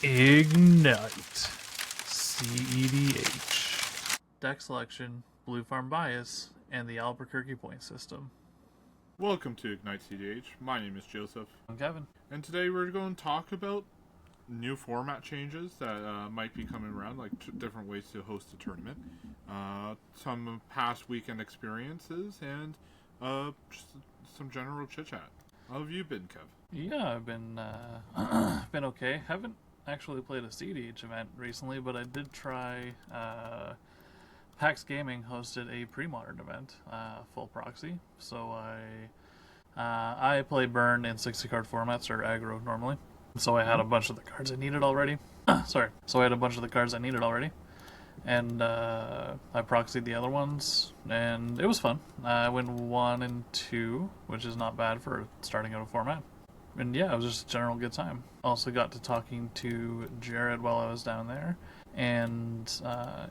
Ignite. CEDH. Deck selection, Blue Farm bias, and the Albuquerque Point system. Welcome to Ignite CEDH. My name is Joseph. I'm Kevin. And today we're going to talk about new format changes that might be coming around, like different ways to host a tournament, some past weekend experiences, and just some general chit-chat. How have you been, Kev? Yeah, I've been been okay. Haven't actually played a CEDH event recently, but I did try. PAX Gaming hosted a pre-modern event, full proxy. So I play burn in 60-card formats or aggro normally. So I had a bunch of the cards I needed already. Sorry. So I had a bunch of the cards I needed already. And I proxied the other ones, and it was fun. I went 1 and 2, which is not bad for starting out a format. And yeah, it was just a general good time. Also got to talking to Jared while I was down there. And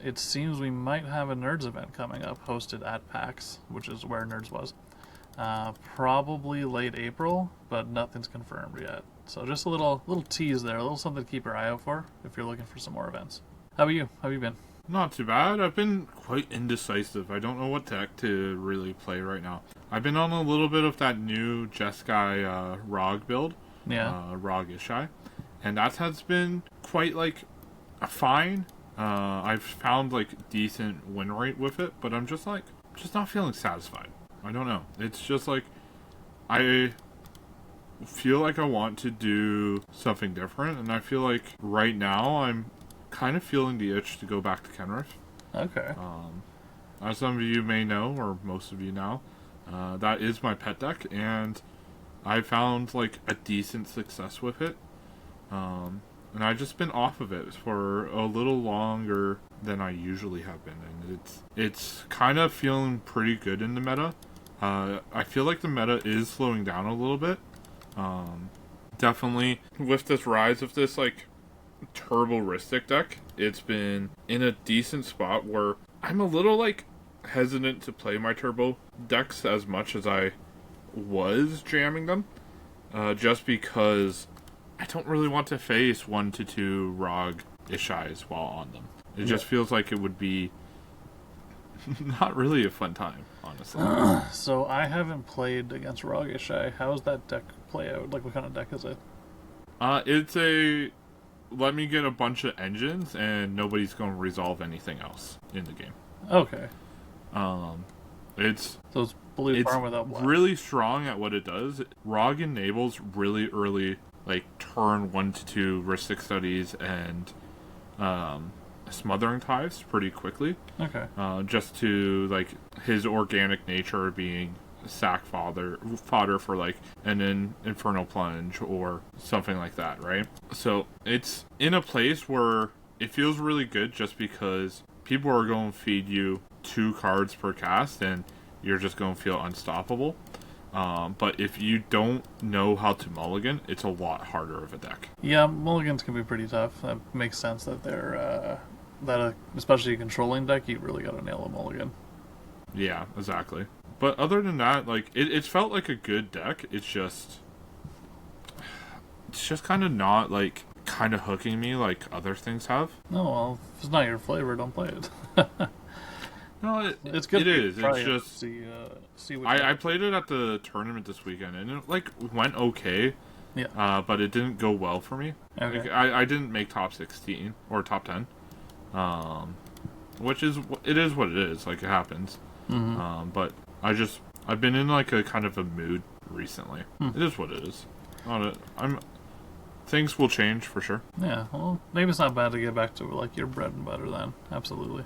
it seems we might have a Nerds event coming up hosted at PAX, which is where Nerds was. Probably late April, but nothing's confirmed yet. So just a little tease there, a little something to keep your eye out for if you're looking for some more events. How about you? How have you been? Not too bad. I've been quite indecisive. I don't know what deck to really play right now. I've been on a little bit of that new Jeskai Rog build. Yeah. Rog Ishai. And that has been quite, fine. I've found, decent win rate with it, but I'm just not feeling satisfied. I don't know. It's just, I feel like I want to do something different, and I feel like right now I'm kind of feeling the itch to go back to Kenrith. Okay. As some of you may know, or most of you know, that is my pet deck, and I found a decent success with it. And I've just been off of it for a little longer than I usually have been, and it's kind of feeling pretty good in the meta. I feel like the meta is slowing down a little bit. Definitely with this rise of this turbo-ristic deck, it's been in a decent spot where I'm a little hesitant to play my turbo decks as much as I was jamming them, just because I don't really want to face 1 to 2 Rog Ishais while on them. It just feels like it would be not really a fun time, honestly. So I haven't played against Rog Ishai. How does that deck play out? What kind of deck is it? It's a let me get a bunch of engines and nobody's going to resolve anything else in the game. Okay. It's blue farm without black. Really strong at what it does. Rog enables really early turn 1 to 2 Ristic Studies and Smothering Tithes pretty quickly. Okay. Just to his organic nature being sack fodder for an Infernal Plunge or something like that, right? So it's in a place where it feels really good just because people are going to feed you 2 cards per cast and you're just going to feel unstoppable. But if you don't know how to mulligan, it's a lot harder of a deck. Yeah, mulligans can be pretty tough. That makes sense that they're especially a controlling deck, you really got to nail a mulligan. Yeah, exactly. But other than that, it felt like a good deck. It's just kind of not kind of hooking me like other things have. No, well, if it's not your flavor, don't play it. No, it's good. It is. It's just see what I played it at the tournament this weekend, and it went okay. Yeah. But it didn't go well for me. Okay. I didn't make top 16 or top 10. Which is what it is. It happens. Mm-hmm. But I've been in a kind of a mood recently. It is what it is. Things will change for sure. Yeah, well, maybe it's not bad to get back to your bread and butter then. Absolutely.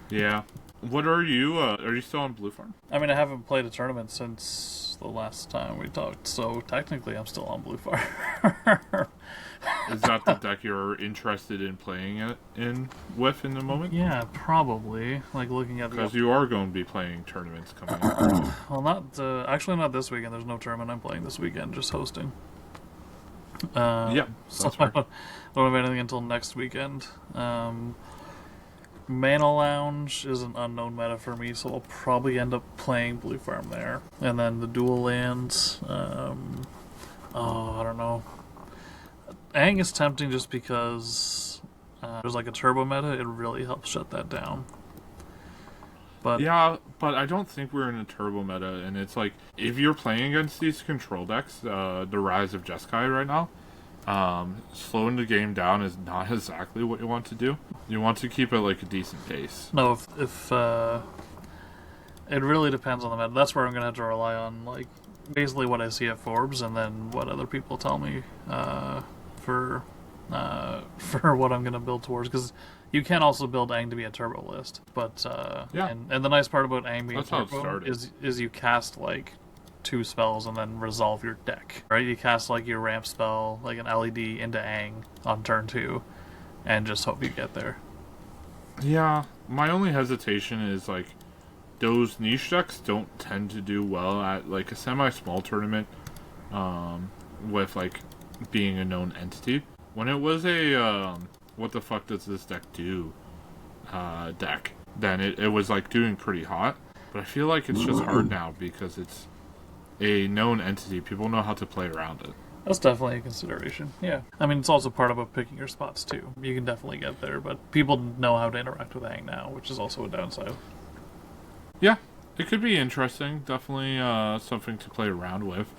Yeah. What are you? Are you still on Blue Farm? I mean, I haven't played a tournament since the last time we talked, so technically I'm still on Blue Farm. Is that the deck you're interested in playing it in the moment? Yeah, probably. Looking at because you are going to be playing tournaments coming up. Well, actually not this weekend. There's no tournament I'm playing this weekend. Just hosting. Yeah, so I don't have anything until next weekend. Mana Lounge is an unknown meta for me, so I'll probably end up playing Blue Farm there. And then the dual lands, I don't know. Aang is tempting just because there's like a turbo meta. It really helps shut that down. But yeah, but I don't think we're in a turbo meta, and it's like if you're playing against these control decks, the Rise of Jeskai right now, slowing the game down is not exactly what you want to do. You want to keep it like a decent pace. no, if it really depends on the meta. That's where I'm gonna have to rely on like basically what I see at Forbes, and then what other people tell me for what I'm gonna build towards. Because you can also build Aang to be a turbo list, but Yeah. and the nice part about Aang being That's how it turbo started. is you cast like 2 spells and then resolve your deck, right? You cast like your ramp spell, like an LED into Aang on turn 2, and just hope you get there. Yeah, my only hesitation is like those niche decks don't tend to do well at like a semi-small tournament, with like being a known entity. When it was a what the fuck does this deck do deck, then it was like doing pretty hot. But I feel like it's just hard now because it's a known entity. People know how to play around it. That's definitely a consideration. Yeah, I mean it's also part about picking your spots too. You can definitely get there, but people know how to interact with Aang now, which is also a downside. Yeah, it could be interesting. Definitely something to play around with.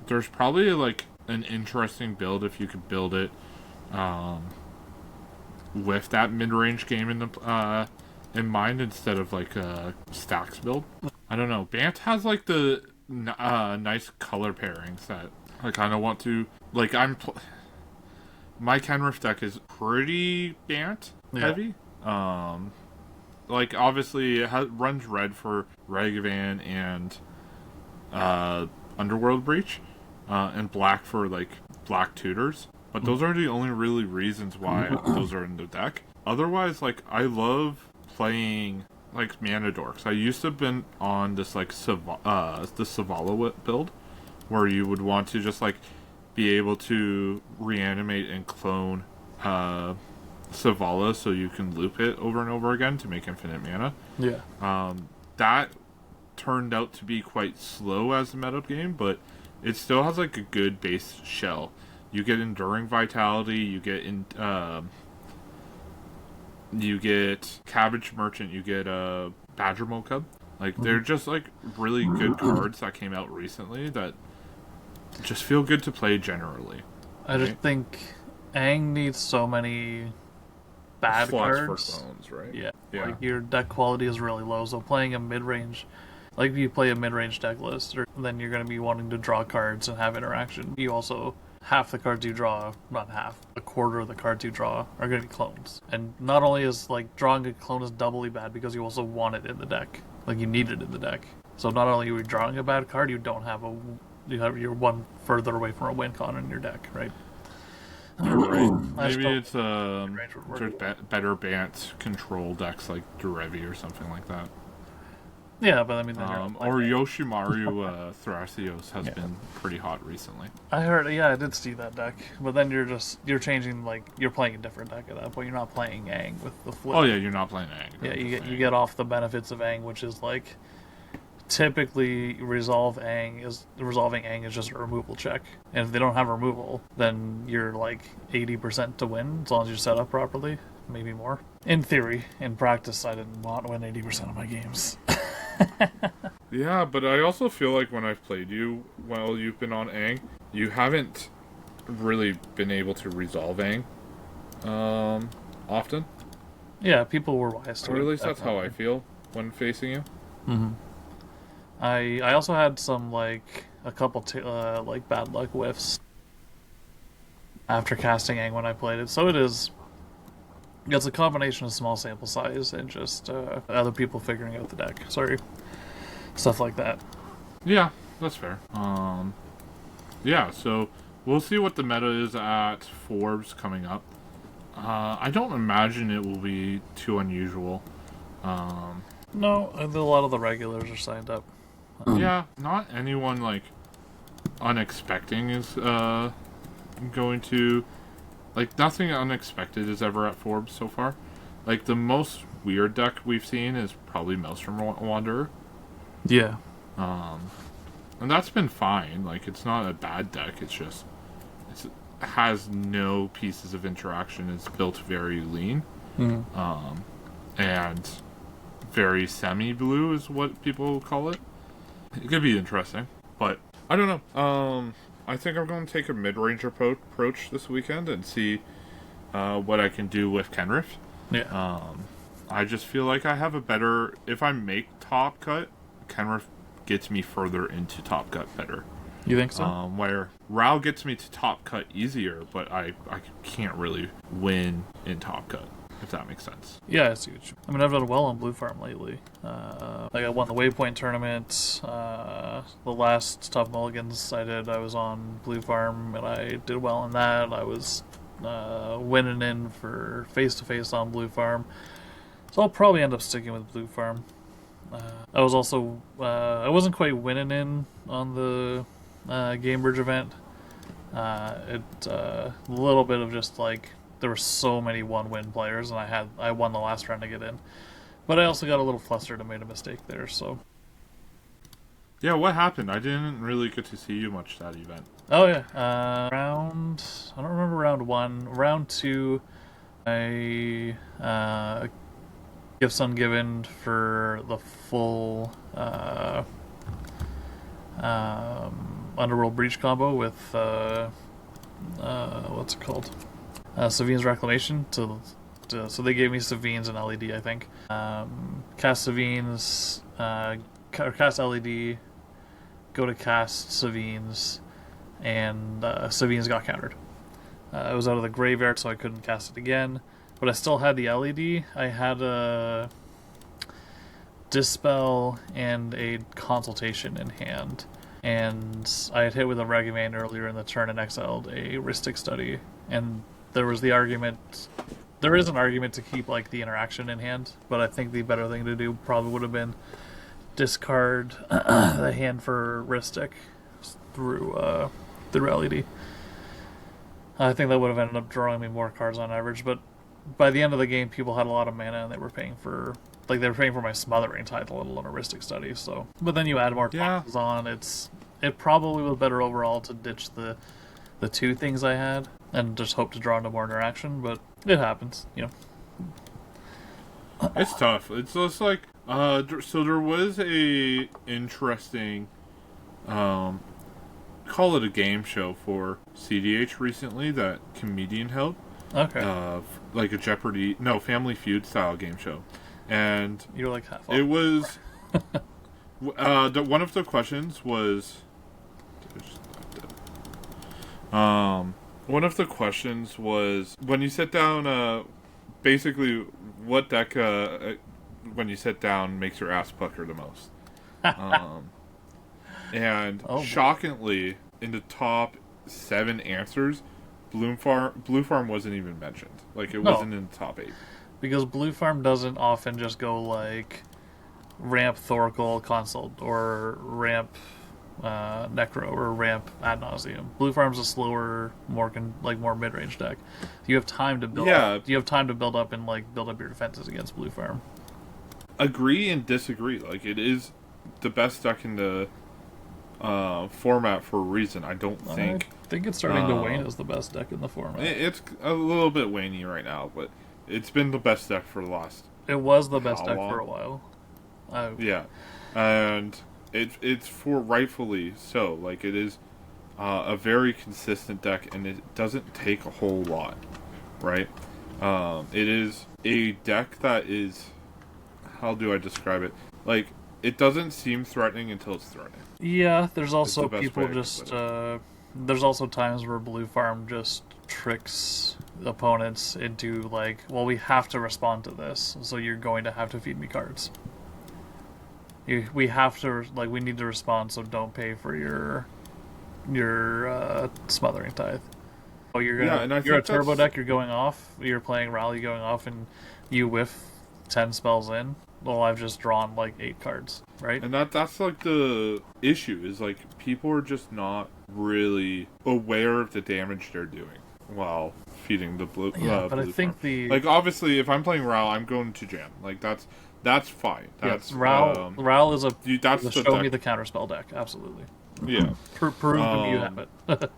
There's probably like an interesting build if you could build it with that mid-range game in mind instead of like a stacks build. I don't know. Bant has like the nice color pairings that I kind of want to like. My Kenrith deck is pretty Bant heavy. Like obviously it runs red for Ragavan and Underworld Breach, and black for like Black Tutors. But those are the only really reasons why those are in the deck. Otherwise, like I love playing like Mana Dorks. I used to have been on this like the Savala build, where you would want to just like be able to reanimate and clone Savala so you can loop it over and over again to make infinite mana. Yeah. That turned out to be quite slow as a meta game, but it still has like a good base shell. You get Enduring Vitality, you get Cabbage Merchant, you get Badger Mocub. Like they're just like really good cards that came out recently that just feel good to play generally. I just think Aang needs so many bad slots cards for clones, right? Yeah. Yeah. Like your deck quality is really low, so playing a mid-range, like if you play a mid-range deck list, then you're going to be wanting to draw cards and have interaction. You also, half the cards you draw, not half, a quarter of the cards you draw are going to be clones. And not only is like drawing a clone is doubly bad because you also want it in the deck. Like you need it in the deck. So not only are you drawing a bad card, you're one further away from a win con in your deck, right? Right. Maybe it's mid-range would work there's well. better Bant control decks like Derevi or something like that. Yeah, but I mean, then you're Or Yoshimaru Thrasios has been pretty hot recently. I heard, yeah, I did see that deck, but then you're changing, like, you're playing a different deck at that point. You're not playing Aang with the flip. Oh yeah, you're not playing Aang. Yeah, you get off the benefits of Aang, which is like typically resolving Aang is just a removal check, and if they don't have removal, then you're like 80% to win as long as you're set up properly, maybe more. In theory, in practice, I didn't want to win 80% of my games. Yeah, but I also feel like when I've played you while you've been on Aang, you haven't really been able to resolve Aang often. Yeah, people were wise to Or it. at least that's how I definitely. feel when facing you. Mm-hmm. I also had some like a couple like bad luck whiffs after casting Aang when I played it. So it's a combination of small sample size and just other people figuring out the deck. Sorry, stuff like that. Yeah, that's fair. Yeah, so we'll see what the meta is at Forbes coming up. I don't imagine it will be too unusual. No, a lot of the regulars are signed up. Yeah, not anyone like unexpected is going to, like, nothing unexpected is ever at Forbes so far. Like the most weird deck we've seen is probably Maelstrom Wanderer. Yeah. And that's been fine. Like it's not a bad deck. It's just has no pieces of interaction. It's built very lean, and very semi-blue is what people call it. It could be interesting, but I don't know. I think I'm going to take a mid-range approach this weekend and see what I can do with Kenrith. Yeah. I just feel like I have a better... If I make top cut, Kenrith gets me further into top cut better. You think so? Where Ral gets me to top cut easier, but I can't really win in top cut, if that makes sense. Yeah, I see what you... I mean, I've done well on Blue Farm lately. Like, I won the Waypoint tournament. The last Tough Mulligans I did, I was on Blue Farm, and I did well in that. I was winning in for face-to-face on Blue Farm. So I'll probably end up sticking with Blue Farm. I was also... I wasn't quite winning in on the Gamebridge event. A little bit of just, like... There were so many one-win players, and I won the last round to get in. But I also got a little flustered and made a mistake there, so... Yeah, what happened? I didn't really get to see you much that event. Oh, yeah. I don't remember round 1. Round 2, I... Gifts Ungiven for the full Underworld Breach combo with... what's it called? Savine's Reclamation. So they gave me Savine's and LED, I think. Cast Savine's, cast LED, go to cast Savine's, and Savine's got countered. It was out of the graveyard, so I couldn't cast it again. But I still had the LED. I had a Dispel and a Consultation in hand. And I had hit with a Regiment earlier in the turn and exiled a Rhystic Study. And there was the argument... There is an argument to keep like the interaction in hand, but I think the better thing to do probably would have been discard the hand for Rhystic through LED. I think that would have ended up drawing me more cards on average, but by the end of the game, people had a lot of mana and they were paying for my Smothering Tithe, let alone a Rhystic Study. So, but then you add more taxes on. It probably was better overall to ditch the two things I had and just hope to draw into more interaction. But it happens, you know. It's tough. It's just like so there was a interesting call it a game show for CEDH recently that Comedian held. Okay. Like a Family Feud style game show. And you're like half it was one of the questions was when you sit down basically what deck when you sit down makes your ass pucker the most. And shockingly, in the top 7 answers, Blue Farm wasn't even mentioned. Like, it wasn't in the top 8. Because Blue Farm doesn't often just go, like, ramp Thoracle Consult, or ramp Necro, or ramp Ad Nauseam. Blue Farm's a slower, more mid-range deck. You have time to build up. You have time to build up and, like, build up your defenses against Blue Farm. Agree and disagree. Like, it is the best deck in the format for a reason. I think it's starting to wane as the best deck in the format. It's a little bit waney right now, but it's been the best deck for the last... It was the best deck for a while. Yeah. And it's for rightfully so. Like, it is a very consistent deck, and it doesn't take a whole lot, right? It is a deck that is... How do I describe it? Like, it doesn't seem threatening until it's threatening. Yeah, there's also people just... there's also times where Blue Farm just tricks opponents into, like, well, we have to respond to this, so you're going to have to feed me cards. We have to, like, we need to respond, so don't pay for your Smothering Tithe. Oh, you're a turbo deck, you're going off, you're playing Rally going off, and you whiff 10 spells in. Well, I've just drawn, like, 8 cards, right? And that's like, the issue, is, like, people are just not really aware of the damage they're doing while feeding the blue. Yeah, but Blue I think Farm. Like, obviously, if I'm playing Ral, I'm going to jam. Like, that's fine. That's Ral is a that's show me the counterspell deck, absolutely. Yeah. Prove to me you have it.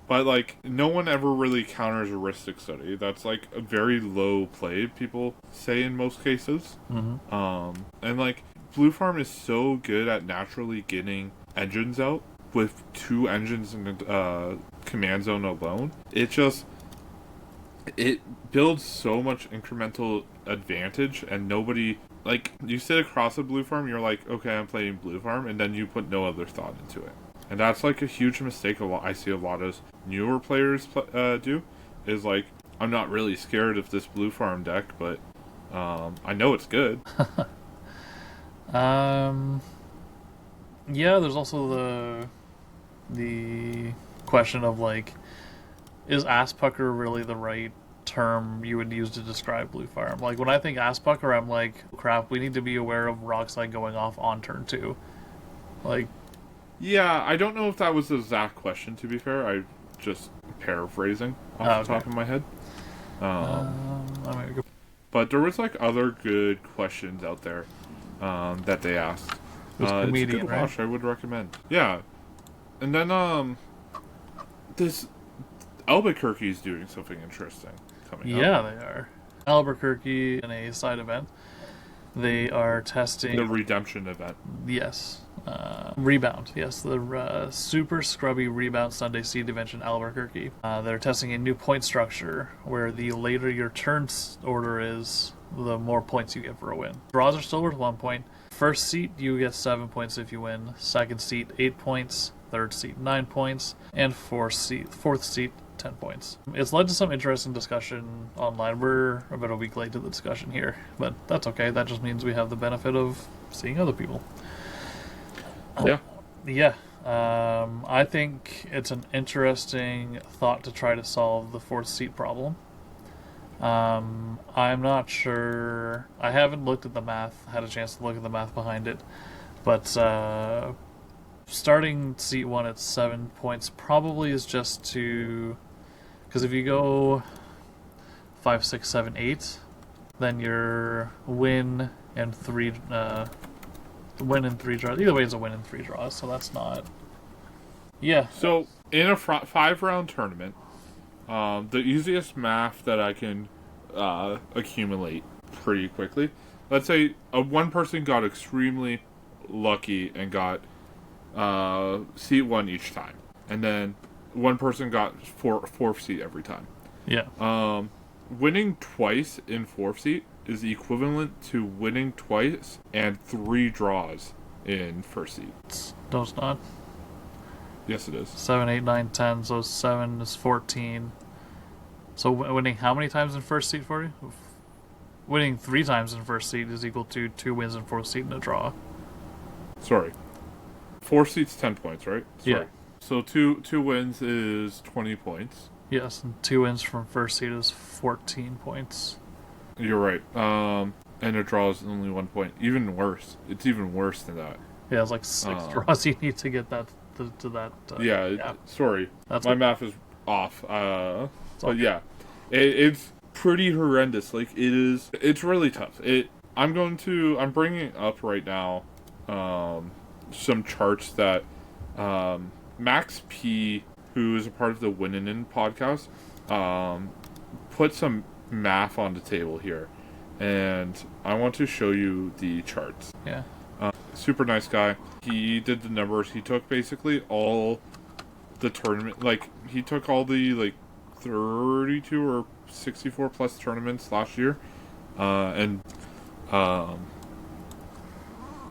But, like, no one ever really counters a Ristic Study. That's, like, a very low play, people say in most cases. And, like, Blue Farm is so good at naturally getting engines out with 2 engines in command zone alone. It builds so much incremental advantage, and nobody... Like, you sit across a Blue Farm, you're like, okay, I'm playing Blue Farm, and then you put no other thought into it. And that's, like, a huge mistake I see a lot of newer players do. Is, like, I'm not really scared of this Blue Farm deck, but I know it's good. Yeah, there's also the question of, like, is Ass Pucker really the right term you would use to describe Blue Farm? Like, when I think Ass Pucker, I'm like, crap, we need to be aware of Rockslide going off on turn 2. Like... Yeah, I don't know if that was the exact question, to be fair. I'm just paraphrasing off the top of my head. But there was, like, other good questions out there that they asked. It's a good watch, right? I would recommend. Yeah. And then, this Albuquerque's doing something interesting coming up. Yeah, they are. Albuquerque, in a side event, they are testing... The Redemption event. Yes. Rebound, yes, the Super Scrubby Rebound Sunday Seed event in Albuquerque. They're testing a new point structure where the later your turn order is, the more points you get for a win. Draws are still worth 1 point. First seat, you get 7 points if you win. Second seat, 8 points. Third seat, 9 points. And fourth seat, 10 points. It's led to some interesting discussion online. We're about a week late to the discussion here, but that's okay. That just means we have the benefit of seeing other people. Yeah. I think it's an interesting thought to try to solve the 4th seat problem. I'm not sure. I haven't looked at the math, had a chance to look at the math behind it, but starting seat 1 at 7 points probably is just to... Because if you go 5, 6, 7, 8, then your win and 3 draws. Either way, it's a win in 3 draws, so that's not... Yeah. So, in a 5-round tournament, the easiest math that I can accumulate pretty quickly, let's say one person got extremely lucky and got seat 1 each time, and then one person got 4th seat every time. Yeah. Winning twice in 4th seat is equivalent to winning twice and 3 draws in 1st seat. No, it's not. Yes, it is. 7, 8, 9, 10, so 7 is 14. So winning how many times in 1st seat for you? Winning 3 times in 1st seat is equal to 2 wins in 4th seat and a draw. Sorry. 4th seat's 10 points, right? Sorry. Yeah. So 2 wins is 20 points. Yes, and 2 wins from 1st seat is 14 points. You're right. And a draw is only 1 point. Even worse. It's even worse than that. Yeah, it's like 6 draws you need to get that to that. Sorry. My math is off. But yeah, it's pretty horrendous. Like, it's really tough. I'm bringing up right now some charts that Max P, who is a part of the Winnin' In podcast, put some math on the table here, and I want to show you the charts. Yeah. Super nice guy. He did the numbers. He took basically all the tournament, like, he took all the, like, 32 or 64 plus tournaments last year, and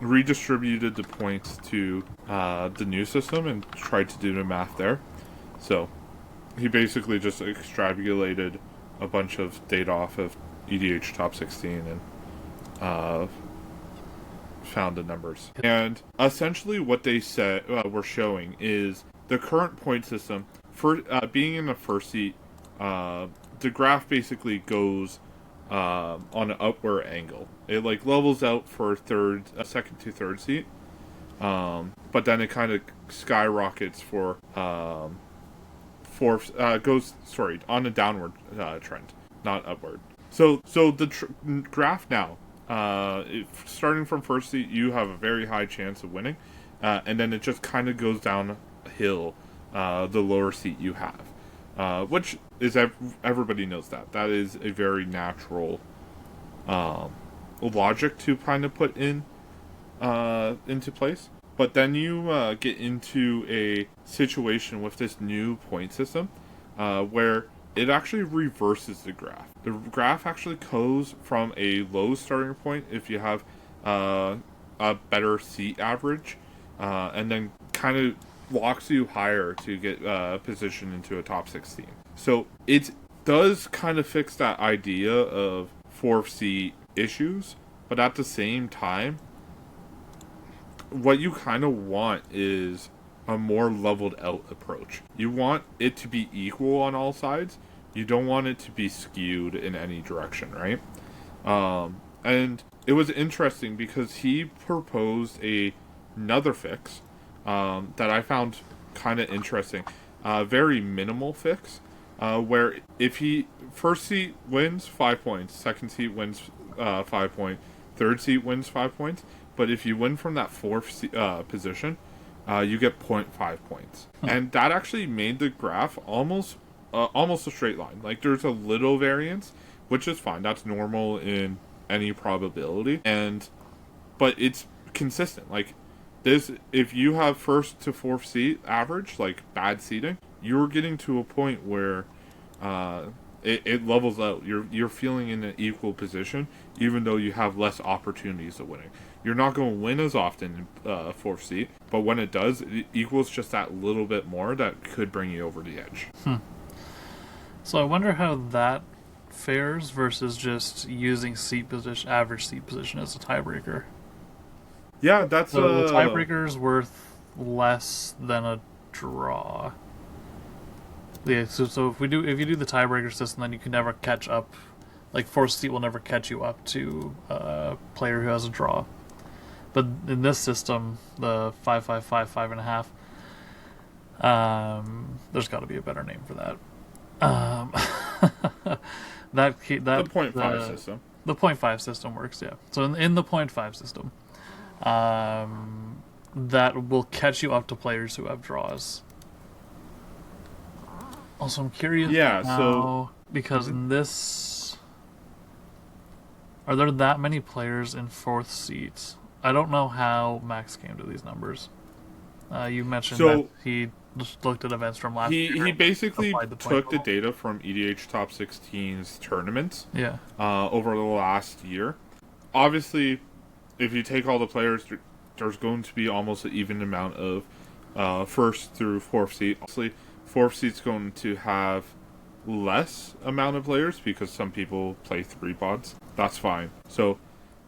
redistributed the points to the new system and tried to do the math there. So he basically just extrapolated a bunch of data off of EDH top 16 and found the numbers. And essentially what they said were showing is the current point system for being in the 1st seat, the graph basically goes on an upward angle. It like levels out for 2nd to 3rd seat, but then it kind of skyrockets for 4th. Goes on a downward trend, not upward. So the graph now, starting from 1st seat, you have a very high chance of winning, and then it just kind of goes downhill the lower seat you have. which is everybody knows that is a very natural logic to kind of put in into place. But then you get into a situation with this new point system where it actually reverses the graph. The graph actually goes from a low starting point if you have a better seat average, and then kind of locks you higher to get positioned into a top 16. So it does kind of fix that idea of fourth seat issues, but at the same time, what you kind of want is a more leveled out approach. You want it to be equal on all sides. You don't want it to be skewed in any direction, right? And it was interesting because he proposed another fix that I found kind of interesting. Very minimal fix, where if he first seat wins 5 points, second seat wins 5 points, third seat wins 5 points. But if you win from that fourth position, you get 0.5 points. And that actually made the graph almost a straight line. Like, there's a little variance, which is fine. That's normal in any probability. But it's consistent. Like, this, if you have first to fourth seat average, like bad seating, you're getting to a point where it levels out. You're feeling in an equal position, even though you have less opportunities of winning. You're not going to win as often in fourth seat, but when it does, it equals just that little bit more that could bring you over the edge. So I wonder how that fares versus just using seat position, average seat position as a tiebreaker. Yeah, that's so the tiebreaker is worth less than a draw. Yeah, so if you do the tiebreaker system, then you can never catch up. Like, fourth seat will never catch you up to a player who has a draw. But in this system, the 5-5-5, 5.5, there's got to be a better name for that. The 0.5 system. The 0.5 system works, yeah. So in the 0.5 system, that will catch you up to players who have draws. Also, I'm curious. Yeah, so because in this, are there that many players in fourth seats? I don't know how Max came to these numbers. You mentioned that he just looked at events from last year. He basically took the data from EDH Top 16's tournaments over the last year. Obviously, if you take all the players, there's going to be almost an even amount of first through fourth seat. Obviously, fourth seat's going to have less amount of players because some people play 3 pods. That's fine. So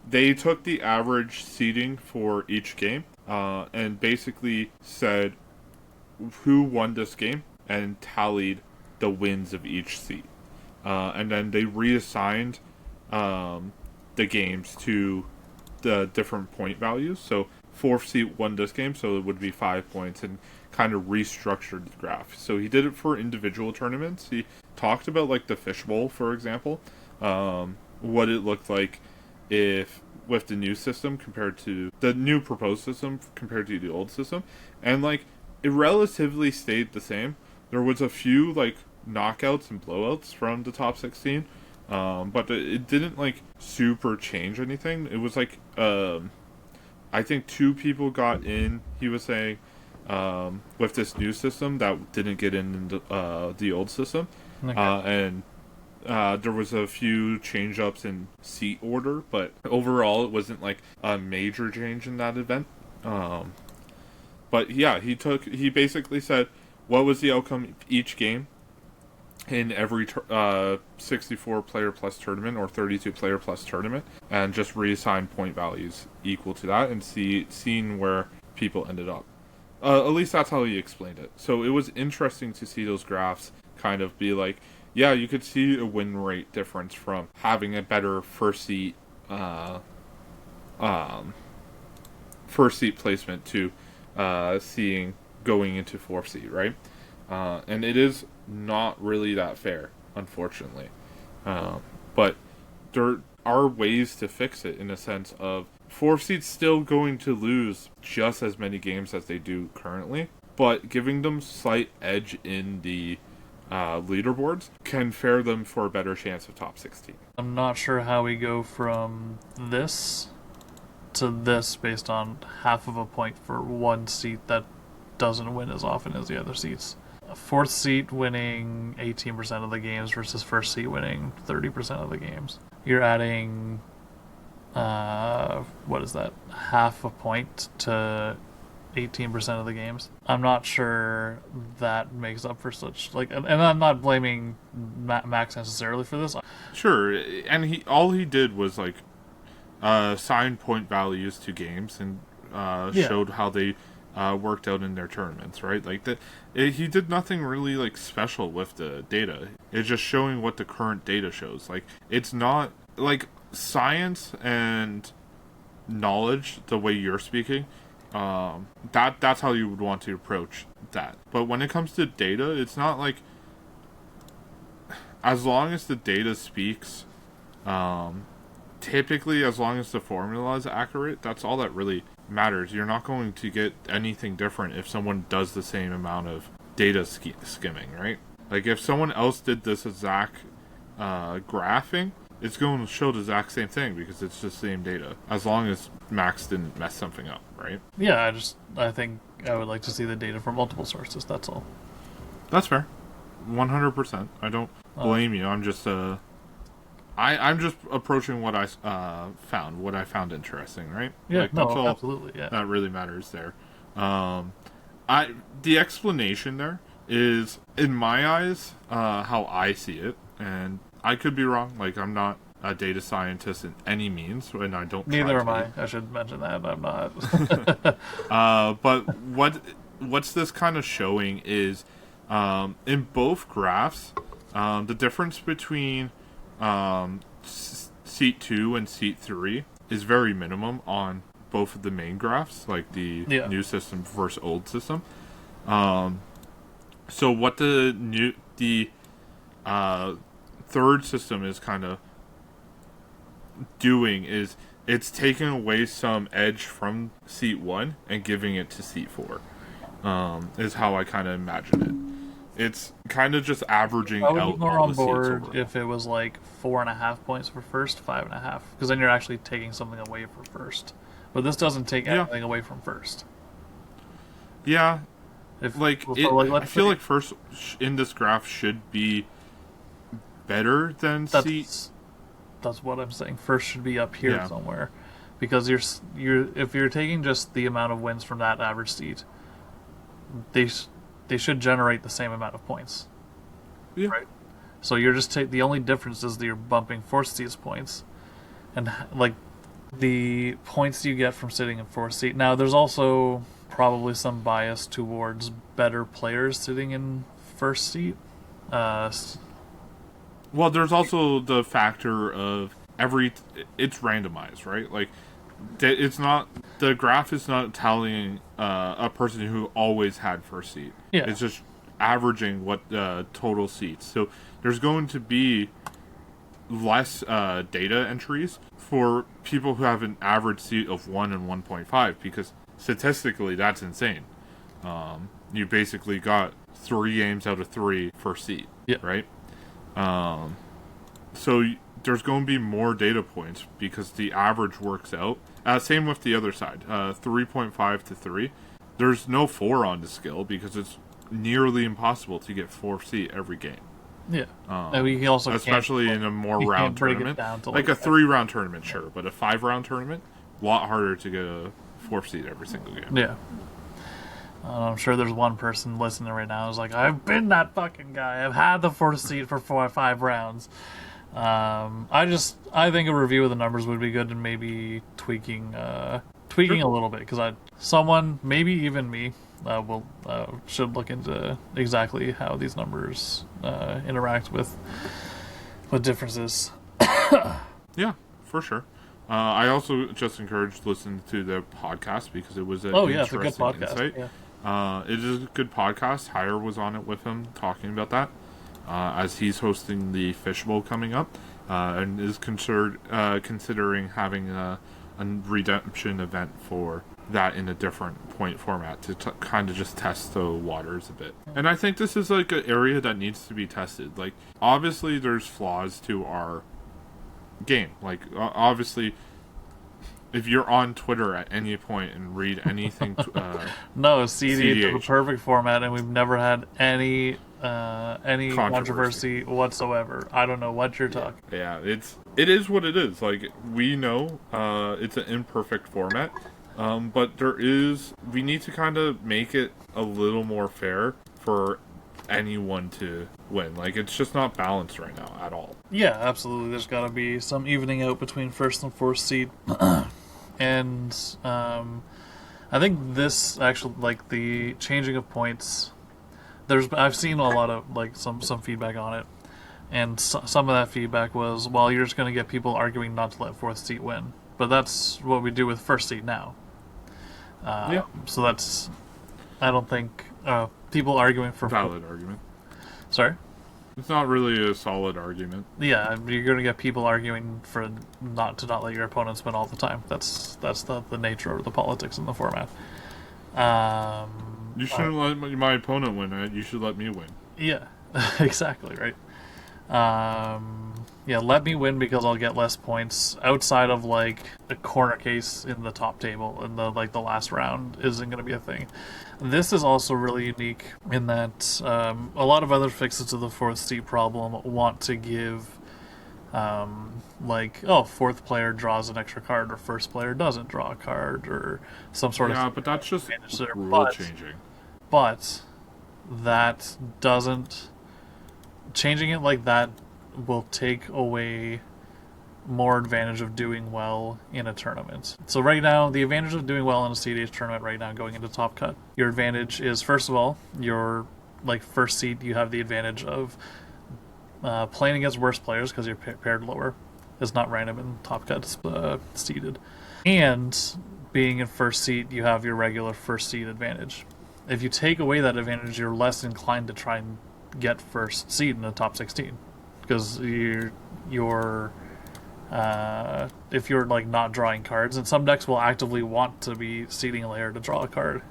they took the average seeding for each game and basically said who won this game and tallied the wins of each seed. And then they reassigned the games to the different point values. So fourth seed won this game, so it would be 5 points, and kind of restructured the graph. So he did it for individual tournaments. He talked about, like, the fishbowl, for example, what it looked like if with the new system compared to the new proposed system compared to the old system, and like it relatively stayed the same. There was a few like knockouts and blowouts from the top 16, but it didn't like super change anything. It was like I think 2 people got in, he was saying, with this new system that didn't get in the old system. Okay. And there was a few change-ups in seat order, but overall it wasn't like a major change in that event. But yeah, he basically said what was the outcome of each game in every 64 player plus tournament or 32 player plus tournament, and just reassign point values equal to that and seeing where people ended up. At least that's how he explained it. So it was interesting to see those graphs kind of be like, yeah, you could see a win rate difference from having a better first seat placement to seeing going into fourth seat, right? And it is not really that fair, unfortunately. But there are ways to fix it in a sense of fourth seat's still going to lose just as many games as they do currently, but giving them slight edge in the leaderboards can fare them for a better chance of top 16. I'm not sure how we go from this to this based on half of a point for one seat that doesn't win as often as the other seats. A fourth seat winning 18% of the games versus first seat winning 30% of the games. You're adding, what is that? Half a point to 18% of the games. I'm not sure that makes up for such and I'm not blaming Max necessarily for this. Sure, and all he did was like assign point values to games and showed how they worked out in their tournaments, right? Like he did nothing really like special with the data. It's just showing what the current data shows. Like it's not like science and knowledge the way you're speaking. That's how you would want to approach that. But when it comes to data, it's not like, as long as the data speaks, typically as long as the formula is accurate, that's all that really matters. You're not going to get anything different if someone does the same amount of data skimming, right? Like if someone else did this exact graphing, it's going to show the exact same thing because it's the same data, as long as Max didn't mess something up, right? Yeah, I think I would like to see the data from multiple sources, that's all. That's fair. 100%. I don't blame you. I'm just I'm just approaching what I found interesting, right? Yeah, like, no, that's all absolutely, yeah. that really matters there. The explanation there is, in my eyes, how I see it, and I could be wrong. Like, I'm not a data scientist in any means, and I don't. Neither am I. I should mention that I'm not. But what's this kind of showing is, in both graphs, the difference between seat 2 and seat 3 is very minimum on both of the main graphs, like the new system versus old system. So what the third system is kind of doing is it's taking away some edge from seat 1 and giving it to seat 4. Is how I kind of imagine it. It's kind of just averaging out all the seats. I would be more on board if it was like 4.5 points for first, 5.5, because then you're actually taking something away from first. But this doesn't take anything away from first. Yeah, I feel like first in this graph should be better than seat. That's what I'm saying. First should be up here somewhere, because if you're taking just the amount of wins from that average seat, they should generate the same amount of points. Yeah. Right. So you're just the only difference is that you're bumping fourth seat's points, and like the points you get from sitting in fourth seat. Now there's also probably some bias towards better players sitting in first seat. Well, there's also the factor of it's randomized, right? Like, it's not, the graph is not telling a person who always had first seat. Yeah. It's just averaging what total seats. So there's going to be less data entries for people who have an average seat of 1 and 1.5, because statistically that's insane. You basically got 3 games out of 3 first seat, right? So there's going to be more data points because the average works out. Same with the other side, 3.5 to 3. There's no 4 on the skill because it's nearly impossible to get 4th seat every game. Yeah. He also especially in a more round tournament. Like a 3-round tournament, sure, but a 5-round tournament, a lot harder to get a 4th seat every single game. Yeah. I'm sure there's one person listening right now who's like, I've been that fucking guy. I've had the 4th seat for 4 or 5 rounds. I think a review of the numbers would be good, and maybe tweaking a little bit, because someone, maybe even me, should look into exactly how these numbers interact with differences. Yeah, for sure. I also just encouraged listening to the podcast because it was it's a good podcast. Insight. Yeah. It is a good podcast. Hire was on it with him talking about that, as he's hosting the Fish Bowl coming up, and is considering having a redemption event for that in a different point format to kind of just test the waters a bit. And I think this is like an area that needs to be tested. Like, obviously there's flaws to our game. Like, obviously, if you're on Twitter at any point and read anything, no, CEDH is a perfect format, and we've never had any controversy whatsoever. I don't know what you're talking. Yeah, it is what it is. Like, we know it's an imperfect format, but we need to kind of make it a little more fair for anyone to win. Like, it's just not balanced right now at all. Yeah, absolutely. There's got to be some evening out between first and fourth seed. And I think this actually, like, the changing of points, I've seen a lot of, like, some feedback on it, and some of that feedback was, well, you're just going to get people arguing not to let fourth seed win, but that's what we do with first seed now. Yeah. So that's, I don't think people arguing for valid argument. Sorry. It's not really a solid argument. Yeah, you're going to get people arguing for not let your opponents win all the time. That's the nature of the politics in the format. You shouldn't let my opponent win. You should let me win. Yeah, exactly, right. Yeah, let me win because I'll get less points outside of, like, a corner case in the top table, and the last round isn't going to be a thing. This is also really unique in that a lot of other fixes to the fourth seed problem want to give, fourth player draws an extra card, or first player doesn't draw a card, or some sort of... Yeah, but that's just there. rule changing. But that doesn't... Changing it like that will take away more advantage of doing well in a tournament. So right now, the advantage of doing well in a CEDH tournament right now going into Top Cut, your advantage is, first of all, your first seed, you have the advantage of playing against worse players because you're paired lower. It's not random in Top Cut, it's seeded. And being in first seed, you have your regular first seed advantage. If you take away that advantage, you're less inclined to try and get first seed in the top 16 because if you're like not drawing cards, and some decks will actively want to be seeding a layer to draw a card,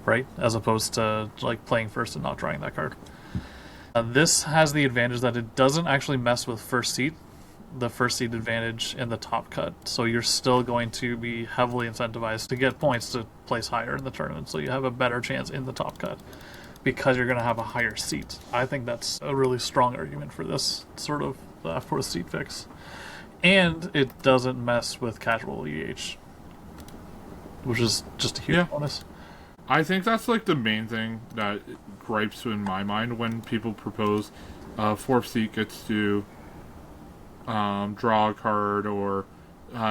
right, as opposed to like playing first and not drawing that card. This has the advantage that it doesn't actually mess with the first seed advantage in the Top Cut, so you're still going to be heavily incentivized to get points to place higher in the tournament, so you have a better chance in the Top Cut because you're going to have a higher seat. I think that's a really strong argument for this sort of fourth seat fix. And it doesn't mess with casual EDH, which is just a huge bonus. I think that's like the main thing that gripes in my mind when people propose fourth seat gets to draw a card, or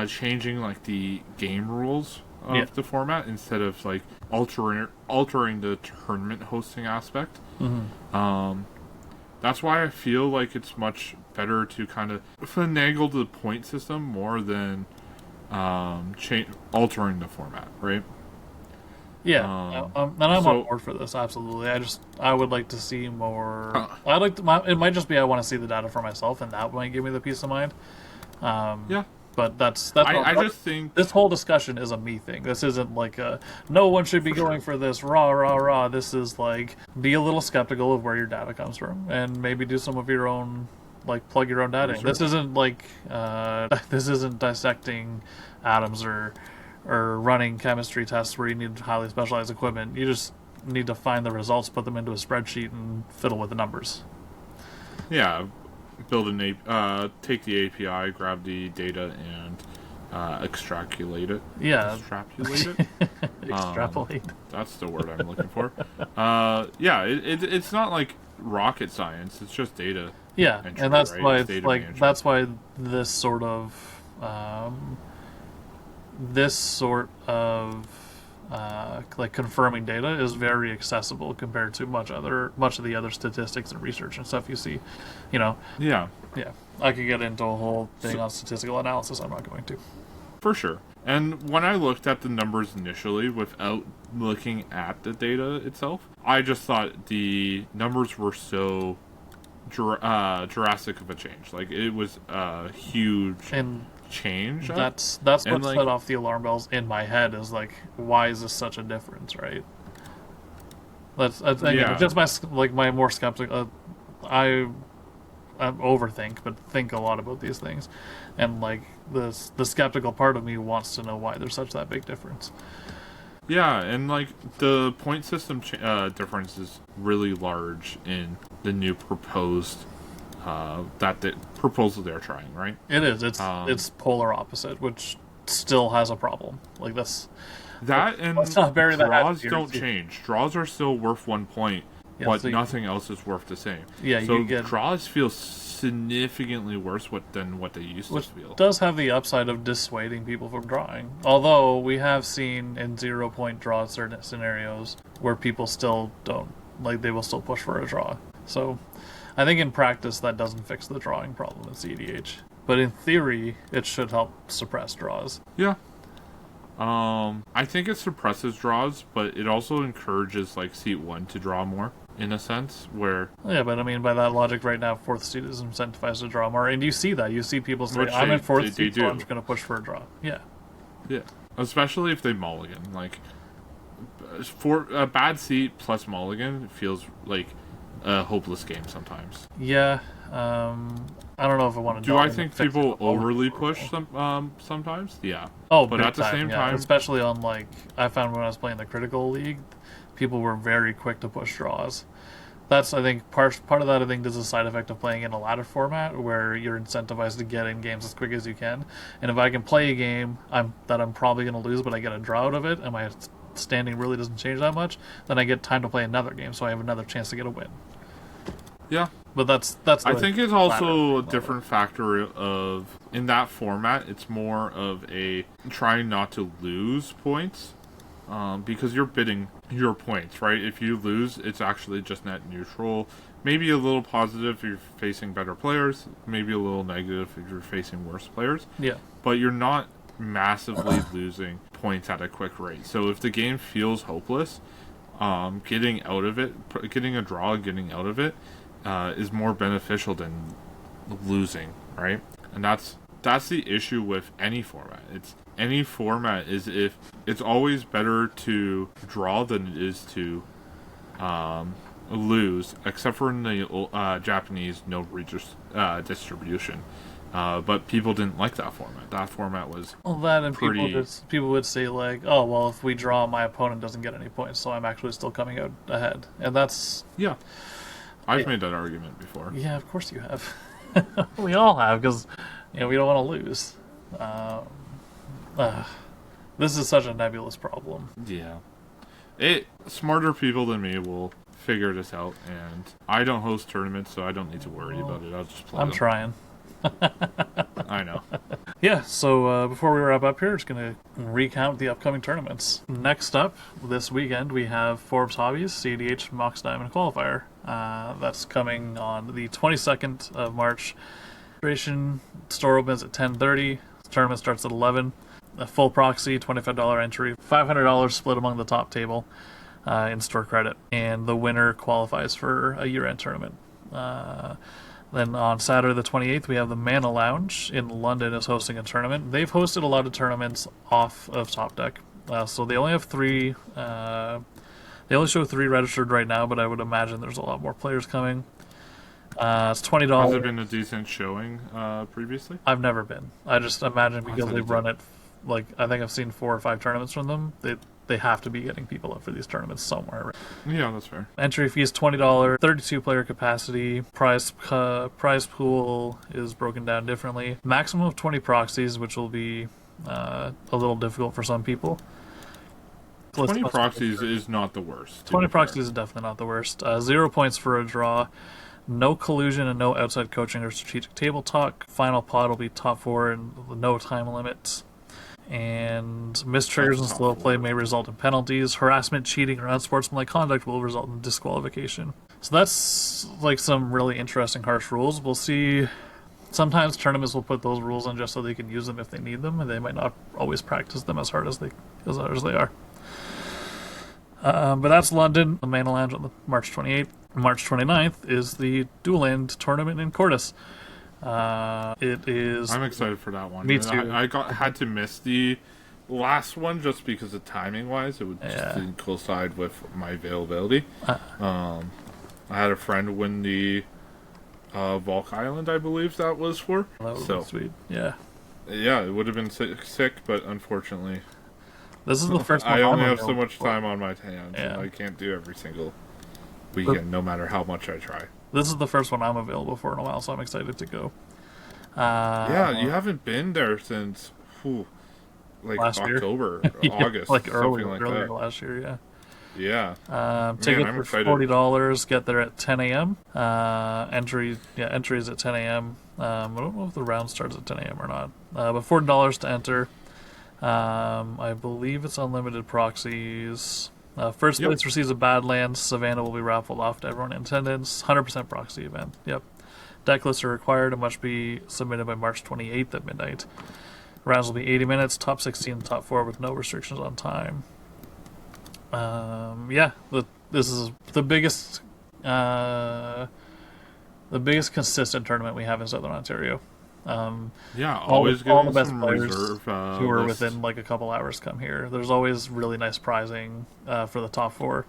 changing like the game rules of the format instead of like altering the tournament hosting aspect. Mm-hmm. That's why I feel like it's much better to kind of finagle the point system more than altering the format, right? Yeah, and I'm on board for this, absolutely. I would like to see more. It might just be I want to see the data for myself, and that might give me the peace of mind. Yeah. But that's I just think this whole discussion is a me thing. This isn't like no one should be going for this rah. This is like, be a little skeptical of where your data comes from, and maybe do some of your own, like, plug your own data in. This isn't like this isn't dissecting atoms or running chemistry tests where you need highly specialized equipment. You just need to find the results, put them into a spreadsheet, and fiddle with the numbers. Yeah. Build take the API, grab the data, and extrapolate it. Yeah. Extrapolate it? Extrapolate. That's the word I'm looking for. It's not like rocket science. It's just data. Yeah, entry, and that's right? why it's like that's why this sort of like confirming data is very accessible compared to much of the other statistics and research and stuff you see, Yeah, I could get into a whole thing on statistical analysis. I'm not going to. For sure. And when I looked at the numbers initially without looking at the data itself, I just thought the numbers were so drastic of a change. Like, it was huge. And change. That's what And, set off the alarm bells in my head. Is like, why is this such a difference, right? I think Yeah. just my more skeptical. I overthink, but think a lot about these things, and like the skeptical part of me wants to know why there's such that big difference. Yeah, and like the point system difference is really large in the new proposed proposal they're trying, right? It is. It's polar opposite, which still has a problem. Like this. That and let's not bury that draws don't change. Draws are still worth 1 point, but so nothing else is worth the same. Yeah, so you get draws feel significantly worse than what they used to feel. Does have the upside of dissuading people from drawing. Although we have seen in 0-point draw certain scenarios where people still don't they will still push for a draw. So I think in practice that doesn't fix the drawing problem in CEDH. But in theory, it should help suppress draws. Yeah. I think it suppresses draws, but it also encourages like seat 1 to draw more in a sense where yeah, but I mean by that logic right now 4th seat is incentivized to draw more, and you see that. You see people say I'm in 4th seat, so I'm just gonna push for a draw. Yeah. Yeah. Especially if they mulligan. Like for a bad seat plus mulligan feels like a hopeless game sometimes. Yeah. I don't know if I want to. Do I think people overly push sometimes? Yeah. Oh, but at the same time, especially on like I found when I was playing the critical league, people were very quick to push draws. That's I think part of that I think is a side effect of playing in a ladder format where you're incentivized to get in games as quick as you can. And if I can play a game that I'm probably going to lose, but I get a draw out of it, and my standing really doesn't change that much, then I get time to play another game, so I have another chance to get a win. Yeah. But that's. I think it's also a different factor of in that format. It's more of a trying not to lose points, because you're bidding your points, right? If you lose, it's actually just net neutral. Maybe a little positive if you're facing better players. Maybe a little negative if you're facing worse players. Yeah. But you're not massively losing points at a quick rate. So if the game feels hopeless, getting out of it, getting a draw, getting out of it. Is more beneficial than losing, right? And that's the issue with any format. Any format is if it's always better to draw than it is to lose, except for in the Japanese no distribution. But people didn't like that format. That format was people would say like, oh well, if we draw, my opponent doesn't get any points, so I'm actually still coming out ahead, and that's I've made that argument before. Yeah, of course you have. We all have, because we don't want to lose. This is such a nebulous problem. Yeah. Smarter people than me will figure this out, and I don't host tournaments, so I don't need to worry about it. I'll just play them. Trying. I know. Yeah, so before we wrap up here, just going to recount the upcoming tournaments. Next up, this weekend, we have Forbes Hobbies CEDH Mox Diamond Qualifier. That's coming on the 22nd of March. Registration store opens at 10:30. The tournament starts at 11. A full proxy, $25 entry, $500 split among the top table in store credit. And the winner qualifies for a year-end tournament. Then on Saturday the 28th, we have the Mana Lounge in London is hosting a tournament. They've hosted a lot of tournaments off of Top Deck. So they only have 3. They only show 3 registered right now, but I would imagine there's a lot more players coming. It's $20. Has it been a decent showing previously? I've never been. I just imagine because they've run it, like, I think I've seen 4 or 5 tournaments from them. They have to be getting people up for these tournaments somewhere. Right? Yeah, that's fair. Entry fee is $20, 32 player capacity. Prize pool is broken down differently. Maximum of 20 proxies, which will be a little difficult for some people. 20 proxies is not the worst. 20 proxies is definitely not the worst. 0 points for a draw. No collusion and no outside coaching or strategic table talk. Final pod will be top 4 and no time limits. And missed triggers and slow play may result in penalties. Harassment, cheating, or unsportsmanlike conduct will result in disqualification. So that's like some really interesting harsh rules. We'll see. Sometimes tournaments will put those rules in just so they can use them if they need them, and they might not always practice them as hard as they are. But that's London, the Mana Lounge on March 28th. March 29th is the Dual Land tournament in Cordis. It is. I'm excited for that one. Me too. I had to miss the last one just because of timing wise. It would just didn't coincide with my availability. I had a friend win the Volk Island, I believe that was for. That would so be sweet. Yeah. Yeah, it would have been sick, but unfortunately, this is the first one I only I'm have so available much for. time on my hands, and I can't do every single weekend, no matter how much I try. This is the first one I'm available for in a while, so I'm excited to go. Yeah, you haven't been there since last October, year. August, like something earlier that. last year, yeah. Yeah. Ticket I'm for excited. $40. Get there at 10 a.m. Entry is at 10 a.m. I don't know if the round starts at 10 a.m. or not. But $40 to enter. I believe it's unlimited proxies. First place receives a Badlands. Savannah will be raffled off to everyone in attendance. 100% proxy event. Yep. Deck lists are required and must be submitted by March 28th at midnight. Rounds will be 80 minutes. Top 16 and top 4 with no restrictions on time. This is the biggest consistent tournament we have in Southern Ontario. Always all the getting best some players reserve who are lists. within like a couple hours come here. There's always really nice prizing for the top 4.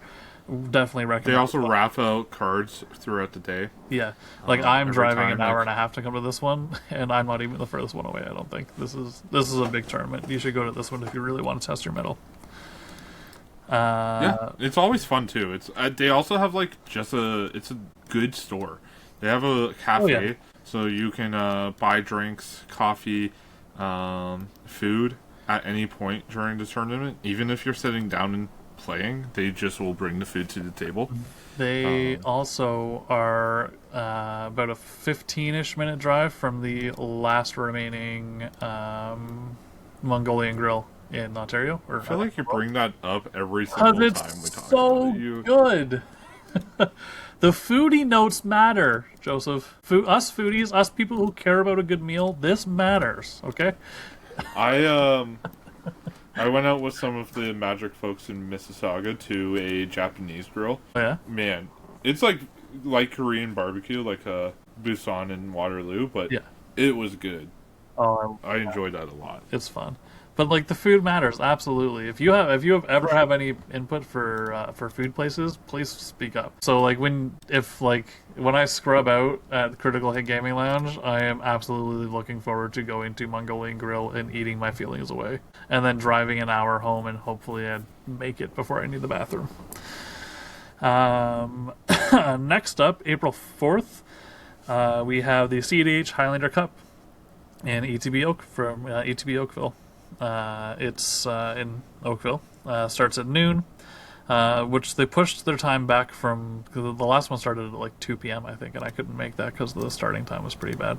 Definitely recommend. They also raffle out cards throughout the day. Yeah, I'm every driving time, an hour and a half to come to this one, and I'm not even the furthest one away. I don't think this is a big tournament. You should go to this one if you really want to test your mettle. It's always fun too. It's they also have like it's a good store. They have a cafe, so you can buy drinks, coffee, food at any point during the tournament. Even if you're sitting down and playing, they just will bring the food to the table. They also are about a 15-ish minute drive from the last remaining Mongolian Grill in Ontario. I feel like you bring that up every single time we talk about it. Good. The foodie notes matter, Joseph. Us foodies, us people who care about a good meal, this matters, okay? I went out with some of the Magic folks in Mississauga to a Japanese grill. Oh, yeah? Man, it's like Korean barbecue, like Busan and Waterloo, but it was good. Oh, I enjoyed that a lot. It's fun. But like the food matters, absolutely. If you ever have any input for food places, please speak up. So like when I scrub out at Critical Hit Gaming Lounge, I am absolutely looking forward to going to Mongolian Grill and eating my feelings away, and then driving an hour home and hopefully I'd make it before I need the bathroom. Next up, April 4th, we have the CEDH Highlander Cup in ETB from ETB Oakville. It's in Oakville. Starts at noon, which they pushed their time back from the last one started at like 2 p.m. I think, and I couldn't make that because the starting time was pretty bad.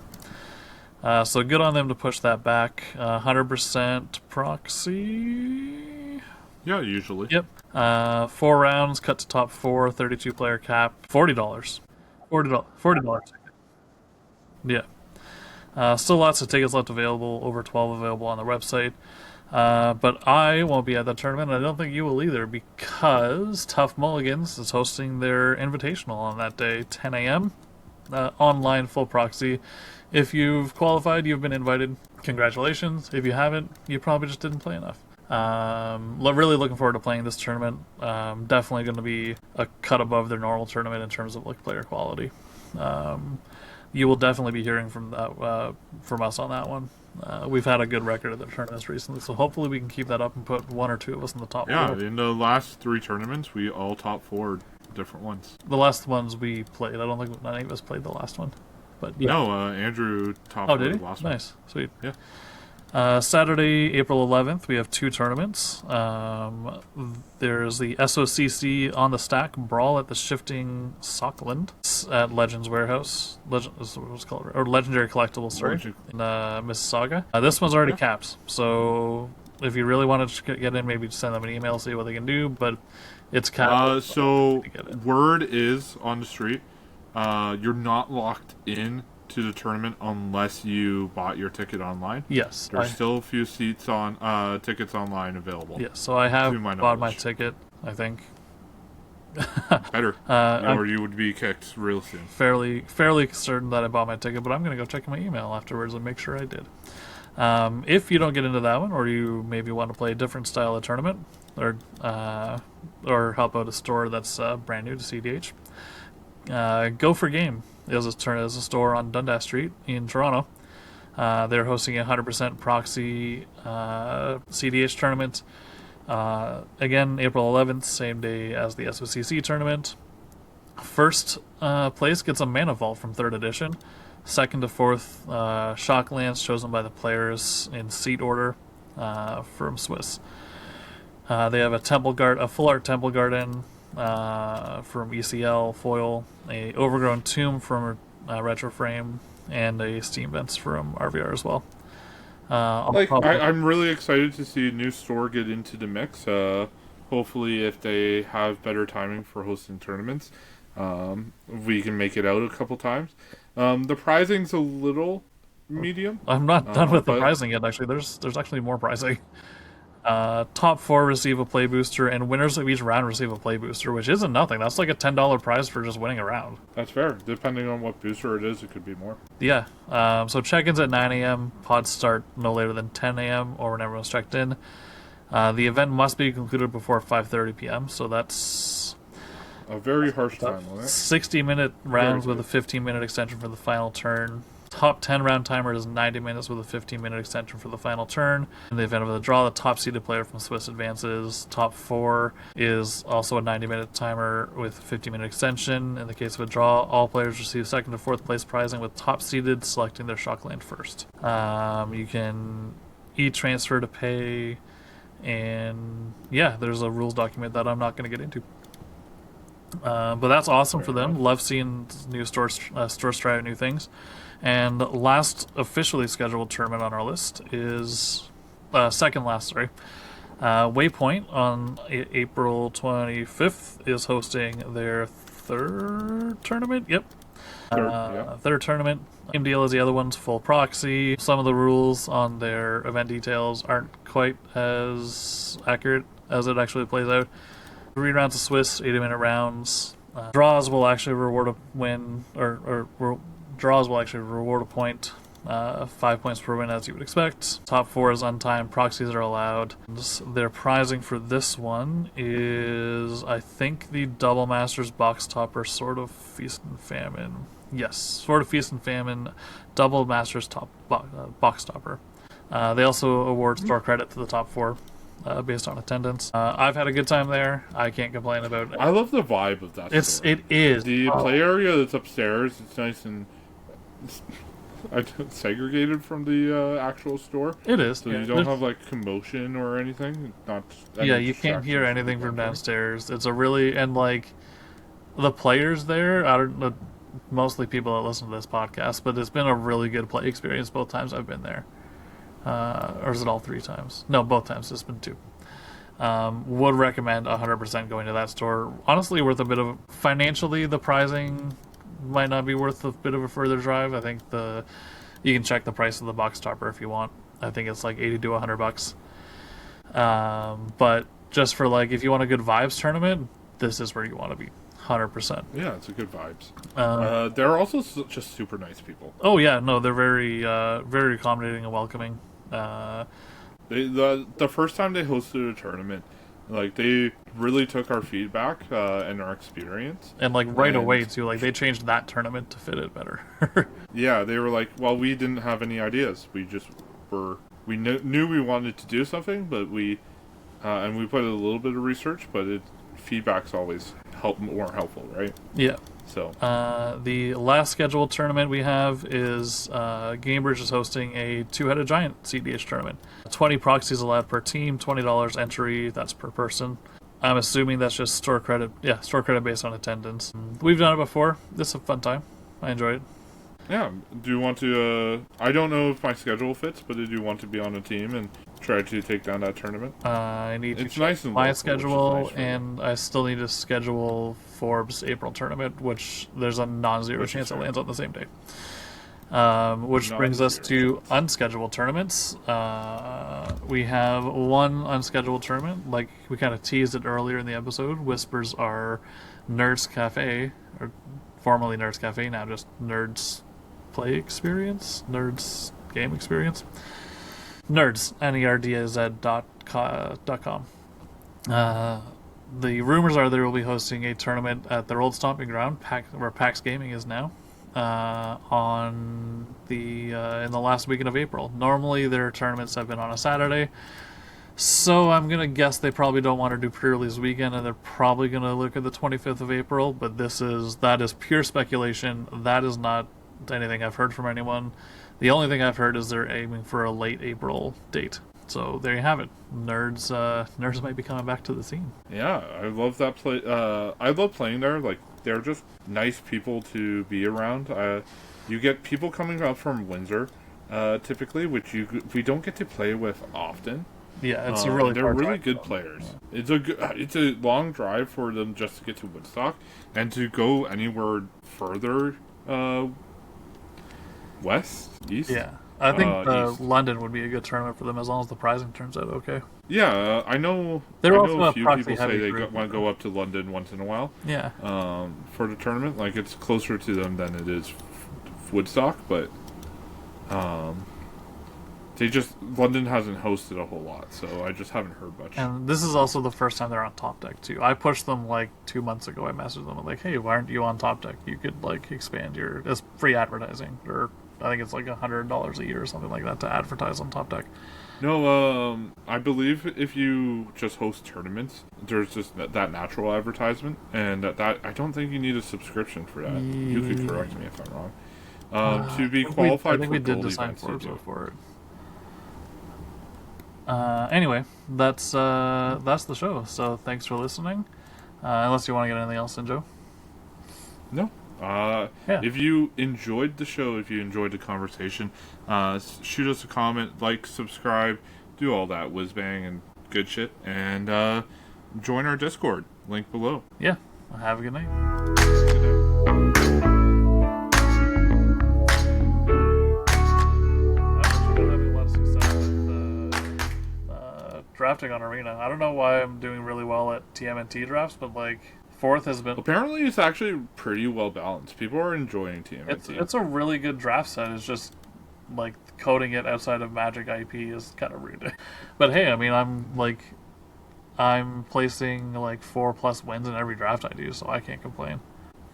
So good on them to push that back. 100% proxy. Yeah, usually. Yep. 4 rounds, cut to top 4, 32 player cap, $40. $40 ticket. Yeah. Still lots of tickets left available, over 12 available on the website. But I won't be at that tournament, and I don't think you will either, because Tough Mulligans is hosting their invitational on that day, 10 a.m. Online full proxy. If you've qualified, you've been invited. Congratulations. If you haven't, you probably just didn't play enough. Really looking forward to playing this tournament. Definitely going to be a cut above their normal tournament in terms of like player quality. You will definitely be hearing from us on that one. We've had a good record at the tournaments recently, so hopefully we can keep that up and put 1 or 2 of us in the top 4. Yeah, in the last 3 tournaments, we all top 4 different ones. The last ones we played, I don't think any of us played the last one. But yeah. No, Andrew top 4 did he? the last Nice, sweet. Yeah. Saturday, April 11th, we have 2 tournaments. There's the SOCC on the stack brawl at the Shifting Sockland at Legends Warehouse. What's it called? Or Legendary Collectibles, sorry, in Mississauga. This one's already capped, so if you really wanted to get in, maybe just send them an email, see what they can do, but it's capped. So word is on the street, you're not locked in to the tournament unless you bought your ticket online. Yes. There's still a few seats on tickets online available. Yes, so I have bought my knowledge. ticket, I think. Better. Or you would be kicked real soon. Fairly certain that I bought my ticket, but I'm going to go check my email afterwards and make sure I did. If you don't get into that one, or you maybe want to play a different style of tournament, or help out a store that's brand new to CDH, Go for Game is a store on Dundas Street in Toronto. They're hosting a 100% proxy CDH tournament. Again, April 11th, same day as the SOCC tournament. First place gets a Mana Vault from 3rd edition. Second to fourth, shock lands chosen by the players in seat order from Swiss. They have a full art Temple Garden from ECL foil, a Overgrown Tomb from Retro Frame, and a Steam Vents from RVR as well. I'm really excited to see a new store get into the mix. Hopefully, if they have better timing for hosting tournaments, we can make it out a couple times. The pricing's a little medium. I'm not done with the pricing yet, actually. There's actually more pricing. Top 4 receive a play booster, and winners of each round receive a play booster, which isn't nothing. That's like a $10 prize for just winning a round. That's fair. Depending on what booster it is, it could be more. Yeah. So check-ins at 9 a.m. Pods start no later than 10 a.m. or when everyone's checked in. The event must be concluded before 5:30 p.m., so that's a very harsh time limit. 60-minute rounds with a 15-minute extension for the final turn. Top 10 round timer is 90 minutes with a 15-minute extension for the final turn. In the event of a draw, the top-seeded player from Swiss advances. Top 4 is also a 90-minute timer with a 50-minute extension. In the case of a draw, all players receive second to fourth place prizing, with top-seeded selecting their shock land first. You can e-transfer to pay, and yeah, there's a rules document that I'm not going to get into. But that's awesome for them. Love seeing new stores try out new things. And last officially scheduled tournament on our list is Waypoint on April 25th is hosting their third tournament. Yep. Third tournament. Same deal as the other ones, full proxy. Some of the rules on their event details aren't quite as accurate as it actually plays out. 3 rounds of Swiss, 80-minute rounds. Draws will actually reward a win, draws will actually reward a point. 5 points per win, as you would expect. Top 4 is untimed. Proxies are allowed. Their prizing for this one is, I think, the Double Masters box topper, Sword of Feast and Famine. Yes, Sword of Feast and Famine, Double Masters box topper. They also award store credit to the top 4. Based on attendance. I've had a good time there. I can't complain about it. I love the vibe of that store. It is. The play area that's upstairs, it's nice and segregated from the actual store. It is. So you don't have like commotion or anything. You can't hear anything from downstairs. It's a really, and like the players there, I don't know, mostly people that listen to this podcast, but it's been a really good play experience both times I've been there. Or is it all 3 times? No, both times. It's been 2. Would recommend 100% going to that store. Honestly, worth a bit of... Financially, the pricing might not be worth a bit of a further drive. I think you can check the price of the box topper if you want. I think it's like $80 to $100. But just for like, if you want a good vibes tournament, this is where you want to be. 100%. Yeah, it's a good vibes. They're also just super nice people. Oh yeah, no, they're very accommodating and welcoming. The first time they hosted a tournament, like they really took our feedback and our experience, and like away too. Like they changed that tournament to fit it better. Yeah, they were like, well, we didn't have any ideas. We just we knew we wanted to do something, but we put a little bit of research, but feedback's always more helpful, right? Yeah. So the last scheduled tournament we have is Gamebridge is hosting a 2-headed giant CDH tournament. 20 proxies allowed per team, $20 entry, that's per person. I'm assuming that's just store credit. Yeah, store credit based on attendance. We've done it before. This is a fun time. I enjoy it. Yeah. Do you want to... I don't know if my schedule fits, but do you want to be on a team and try to take down that tournament? I need to check my schedule, and I still need to schedule Forbes' April tournament, which there's a non-zero chance it lands on the same day. Which brings us to unscheduled tournaments. We have one unscheduled tournament, like we kind of teased it earlier in the episode. Whispers are Nerds Cafe, or formerly Nerds Cafe, now just Nerds Play Experience, Nerds Game Experience. Nerds, NERDZ.com. The rumors are they will be hosting a tournament at their old stomping ground, where PAX Gaming is now, on the in the last weekend of April. Normally their tournaments have been on a Saturday, so I'm gonna guess they probably don't want to do pre-release weekend, and they're probably gonna look at the 25th of April. But that is pure speculation. That is not anything I've heard from anyone. The only thing I've heard is they're aiming for a late April date. So there you have it. Nerds might be coming back to the scene. Yeah, I love that play. I love playing there. Like, they're just nice people to be around. You get people coming up from Windsor, typically, which we don't get to play with often. Yeah, it's they're really good players. Yeah. It's a long drive for them just to get to Woodstock, and to go anywhere further east. Yeah. I think London would be a good tournament for them as long as the pricing turns out okay. Yeah, I know. They're also a few people say they want to go up to London once in a while. Yeah. For the tournament, like it's closer to them than it is Woodstock, but London hasn't hosted a whole lot, so I just haven't heard much. And this is also the first time they're on Top Deck too. I pushed them like 2 months ago. I messaged them like, "Hey, why aren't you on Top Deck? You could like expand it's free advertising, or I think it's like $100 a year or something like that to advertise on Top Deck." No, I believe if you just host tournaments, there's just that natural advertisement, and that I don't think you need a subscriction for that. You could correct me if I'm wrong. To be qualified, I think we did design for it. Anyway, that's the show. So thanks for listening. Unless you want to get anything else in, Joe. No. If you enjoyed the show, if you enjoyed the conversation, shoot us a comment, like, subscribe, do all that whiz bang and good shit, and join our Discord. Link below. Yeah. Have a good night. Drafting on Arena. I don't know why I'm doing really well at TMNT drafts, but like fourth has been. Apparently, it's actually pretty well balanced. People are enjoying TMNT. It's a really good draft set. It's just like coding it outside of Magic IP is kind of rude. But hey, I mean, I'm placing like 4+ wins in every draft I do, so I can't complain.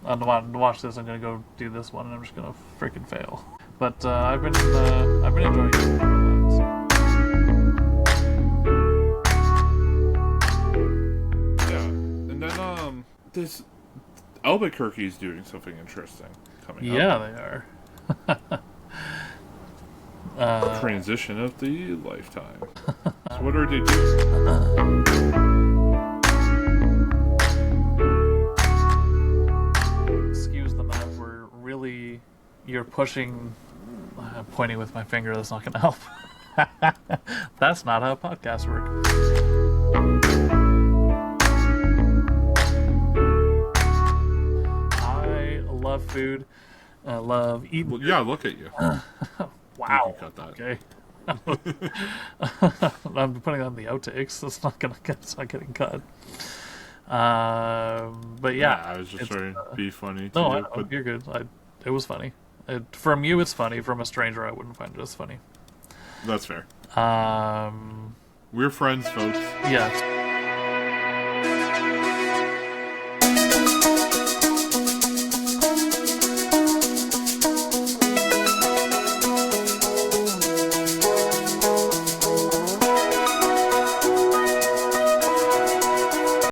Watch this. I'm gonna go do this one, and I'm just gonna freaking fail. But I've been enjoying it. This Albuquerque is doing something interesting coming up. Yeah, they are. Transition of the lifetime. So what are they doing? Excuse the map. You're pushing. I'm pointing with my finger. That's not going to help. That's not how podcasts work. Love food. I love eating. Well, yeah, look at you. Wow. You can cut that. Okay. I'm putting on the outtakes. It's not getting cut. But yeah, I was just trying to be funny. No, you're good. It was funny. From you, it's funny. From a stranger, I wouldn't find it as funny. That's fair. We're friends, folks. Yeah.